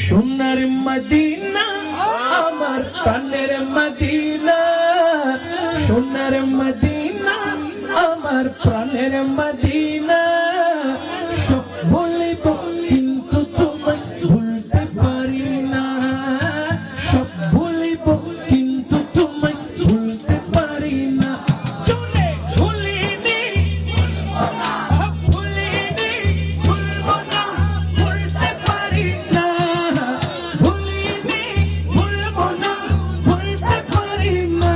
সোনার মদিনা আমার প্রাণের মদিনা, সোনার মদিনা আমার প্রাণের মদিনা। সব বলিব কিন্তু তোমায় ভুলতে পারি না, সব বলিব কিন্তু তোমায় ভুলতে পারি না। চলে ভুলিনি ভুলিনি ভুলব না, ভুলতে পারি না, ভুলিনি ভুলব না, ভুলতে পারি না।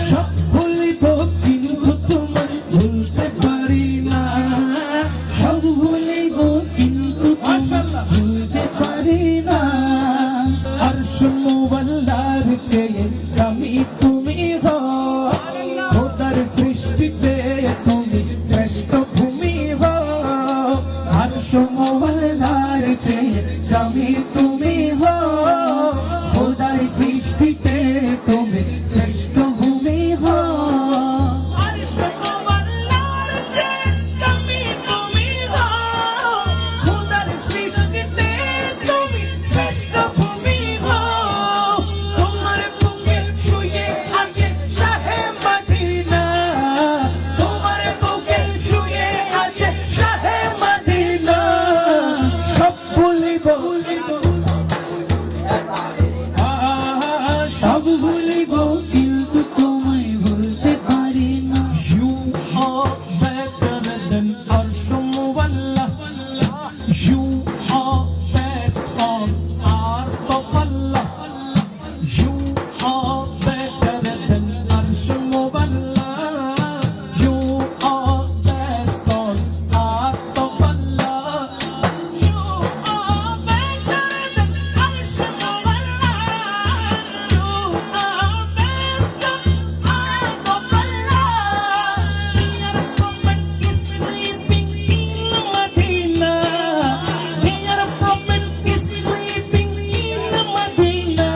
সব ভুলিব কিন্তু তোমায় ভুলতে পারি না, সব ভুলিব কিন্তু ভুলতে পারি না। আরশ মুআল্লার চেয়ে দামি তুমি হো, খোদার সৃষ্টিতে তুমি শ্রেষ্ঠ ভূমি হো। আরশ মুআল্লার চেয়ে দামি তুমি হো, খোদার সৃষ্টিতে তুমি শ্রেষ্ঠ ভূমি হো। আরশ মুআল্লার চেয়ে দামি তুমি হো, খোদার সৃষ্টিতে তুমি শ্রেষ্ঠ ভূমি হো। তোমার বুকে শুয়ে আছে শাহে মদিনা, তোমার বুকে শুয়ে আছে শাহে মদিনা। সব ভুলিব সব ভুলিব কিন্তু তোমায় ভুলতে পারি না। You are better than Arsh Mu'alla, you are best of art of Allah, you are better than Arsh Mu'alla, you are best of art of Allah, you are better than Arsh Mu'alla, you are best of art of Allah. Dear Prophet is sleeping in Medina, dear Prophet is sleeping in Medina.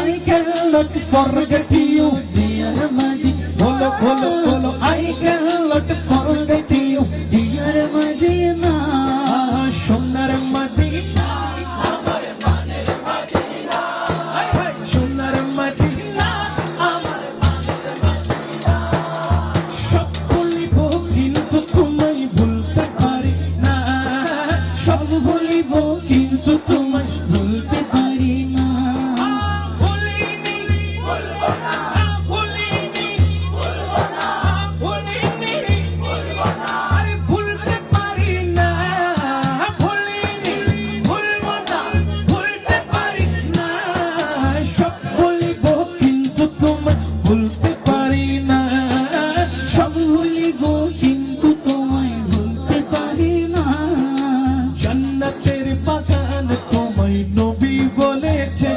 I cannot forget you, dear Medina. Bolo bolo bolo, I cannot forget you, dear Medina. সোনার Medina আমার প্রাণের Medina, সোনার Medina আমার প্রাণের Medina. সব ভুলিব কিন্তু তোমায় ভুলতে পারি না, সব ভুলিব কিন্তু তোমায় ভুলতে পারি না। ভুলিনি ভুলব না, ভুলিনি ভুলব না, ভুলিনি ভুলব না, আরে ভুলতে পারি না। ভুলিনি ভুলব না, ভুলতে পারি না। সব ভুলিব কিন্তু তোমায় ভুলতে পারি না, সব ভুলিব কিন্তু তোমায় ভুলতে পারি না। জান্নাতের বাগান তোমায় নবী বলেছে,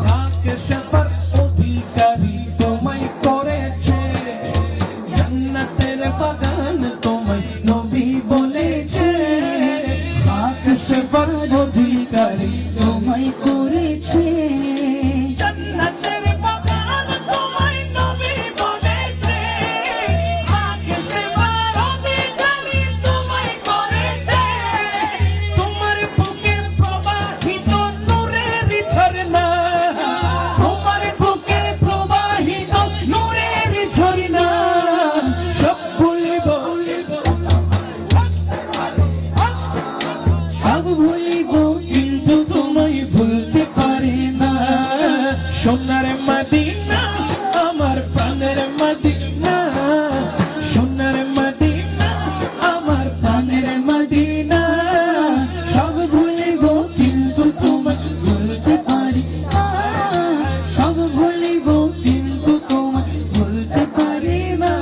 যাকে সেবার অধিকারী তোমায় করেছে। জান্নাতের বাগান তোমায় নবী বলেছে, যাকে সেবার অধিকারী তোমায় করেছে। জান্নাতের বাগান তোমায় নবী বলেছে, যাকে সেবার অধিকারী তোমায় করেছে। তোমার বুকে প্রবাহিত নূরের ঝরনা, তোমার বুকে প্রবাহিত নূরের ঝরনা। সব ভুলিব সব ভুলিব কিন্তু তোমায় ভুলতে পারি না। সোনার মদিনা আমার প্রাণের মদিনা, সোনার মদিনা আমার প্রাণের মদিনা। সব ভুলিব কিন্তু তোমায় ভুলতে পারি না, সব ভুলিব কিন্তু তোমায় ভুলতে পারি না।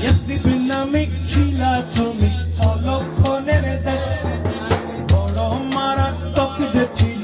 ইয়াসরিব নামে ছিলা তুমি অলক্ষণের দেশ, বড় মারাত্মক যে ছিল